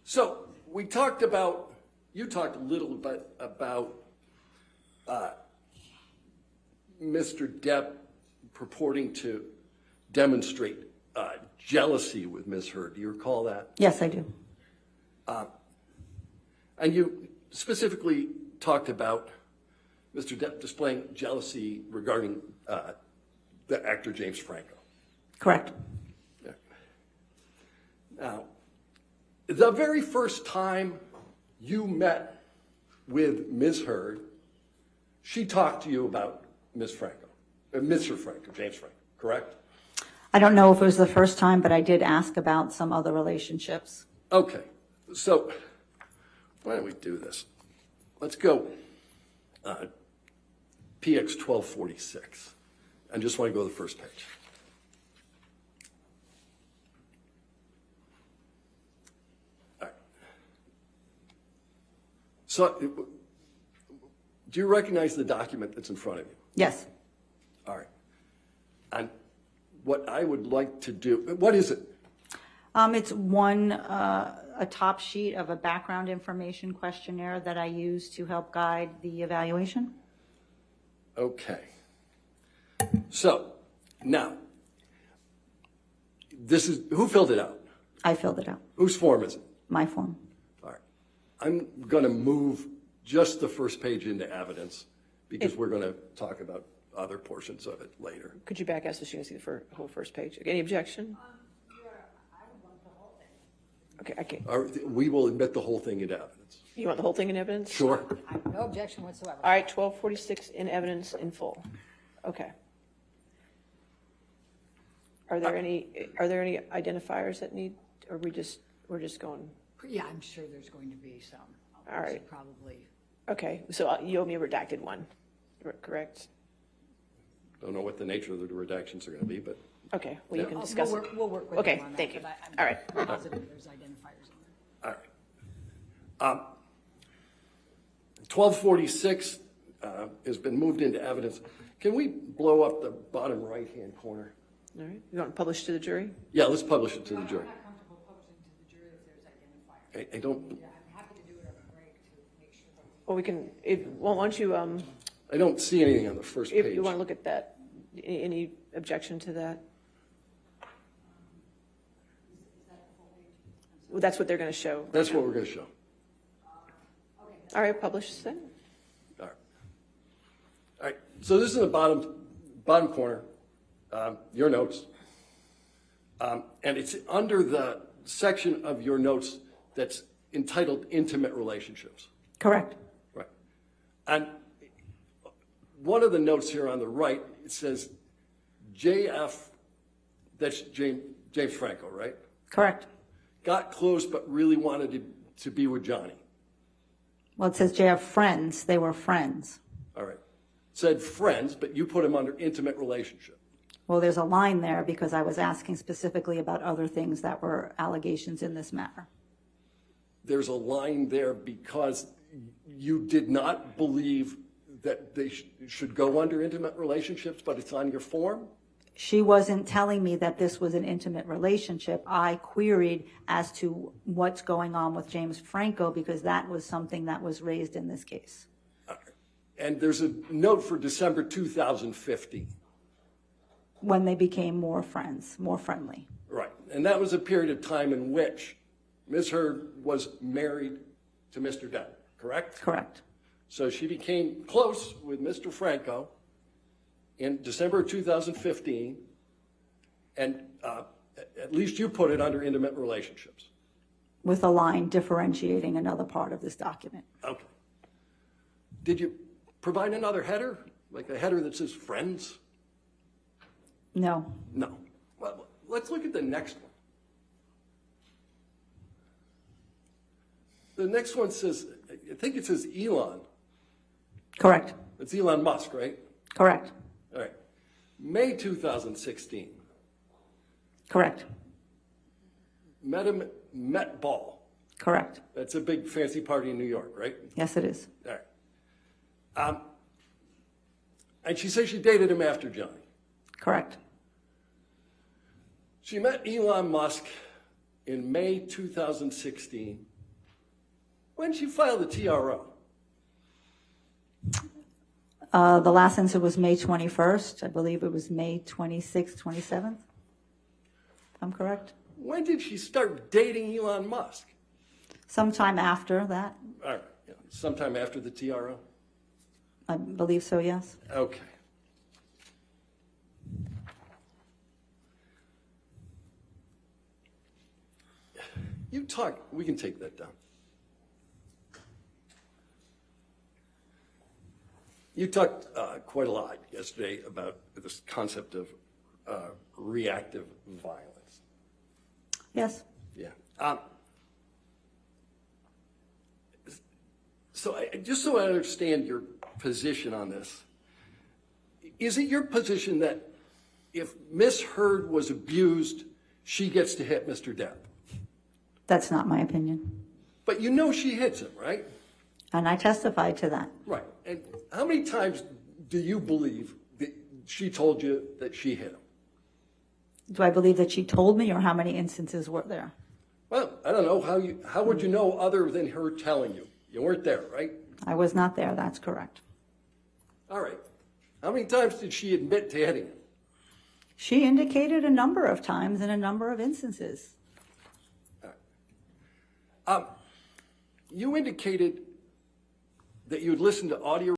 So we talked about, you talked a little bit about Mr. Depp purporting to demonstrate jealousy with Ms. Heard. Do you recall that? Yes, I do. And you specifically talked about Mr. Depp displaying jealousy regarding the actor James Franco. Correct. Yeah. Now, the very first time you met with Ms. Heard, she talked to you about Ms. Franco, Mr. Franco, James Franco, correct? I don't know if it was the first time, but I did ask about some other relationships. Okay, so why don't we do this? Let's go PX 1246. I just want to go to the first page. All right. So, do you recognize the document that's in front of you? Yes. All right. And what I would like to do, what is it? It's a top sheet of a background information questionnaire that I use to help guide the evaluation. Okay. So, now, this is, who filled it out? I filled it out. Whose form is it? My form. All right. I'm going to move just the first page into evidence because we're going to talk about other portions of it later. Could you back us so she can see the whole first page? Any objection? Okay, I can't. We will admit the whole thing into evidence. You want the whole thing in evidence? Sure. I have no objection whatsoever. All right, 1246 in evidence in full. Okay. Are there any identifiers that need, or we're just going? Yeah, I'm sure there's going to be some. All right. Probably. Okay, so you owe me a redacted one, correct? Don't know what the nature of the redactions are going to be, but Okay, well, you can discuss it. We'll work with Okay, you on that, thank you. but I'm All right. positive there's identifiers on there. all right. 1246 has been moved into evidence. Can we blow up the bottom right-hand corner? All right, you want to publish to the jury? Yeah, let's publish it to the jury. I'm not comfortable publishing to the jury if there's identifiers. I don't. Yeah, I'm happy to do it on a break to make sure that we. Well, we can, why don't you, I don't see anything on the first if page. you want to look at that, any objection to that? Well, that's what they're going to show. That's what we're going to show. All right, publish then. All right. All right. So this is the bottom corner, your notes. And it's under the section of your notes that's entitled Intimate Relationships. Correct. Right. And one of the notes here on the right, it says JF, that's James Franco, right? Correct. Got close but really wanted to be with Johnny. Well, it says JF friends. They were friends. All right. Said friends, but you put him under intimate relationship. Well, there's a line there because I was asking specifically about other things that were allegations in this matter. There's a line there because you did not believe that they should go under intimate relationships, but it's on your form? She wasn't telling me that this was an intimate relationship. I queried as to what's going on with James Franco because that was something that was raised in this case. And there's a note for December 2015. When they became more friends, more friendly. Right. And that was a period of time in which Ms. Heard was married to Mr. Depp, correct? Correct. So she became close with Mr. Franco in December 2015, and at least you put it under intimate relationships. With a line differentiating another part of this document. Okay. Did you provide another header, like a header that says friends? No. No. Well, let's look at the next one. The next one says, I think it says Elon. Correct. It's Elon Musk, right? Correct. All right. May 2016. Correct. Met Ball. Correct. That's a big fancy party in New York, right? Yes, it is. All right. And she says she dated him after Johnny. Correct. She met Elon Musk in May 2016 When did you file the TRO? The last incident was May 21st. I believe it was May 26th, 27th. If I'm correct. When did she start dating Elon Musk? Sometime after that. All right, yeah, sometime after the TRO? I believe so, yes. Okay. We can take that down. You talked quite a lot yesterday about this concept of reactive violence. Yes. Yeah. Just so I understand your position on this, is it your position that if Miss Heard was abused, she gets to hit Mr. Depp? That's not my opinion. But you know she hits him, right? And I testified to that. Right. And how many times do you believe that she told you that she hit him? Do I believe that she told me, or how many instances were there? Well, I don't know. How would you know other than her telling you? You weren't there, right? I was not there. That's correct. All right. How many times did she admit to hitting him? She indicated a number of times in a number of instances. You indicated that you had listened to audio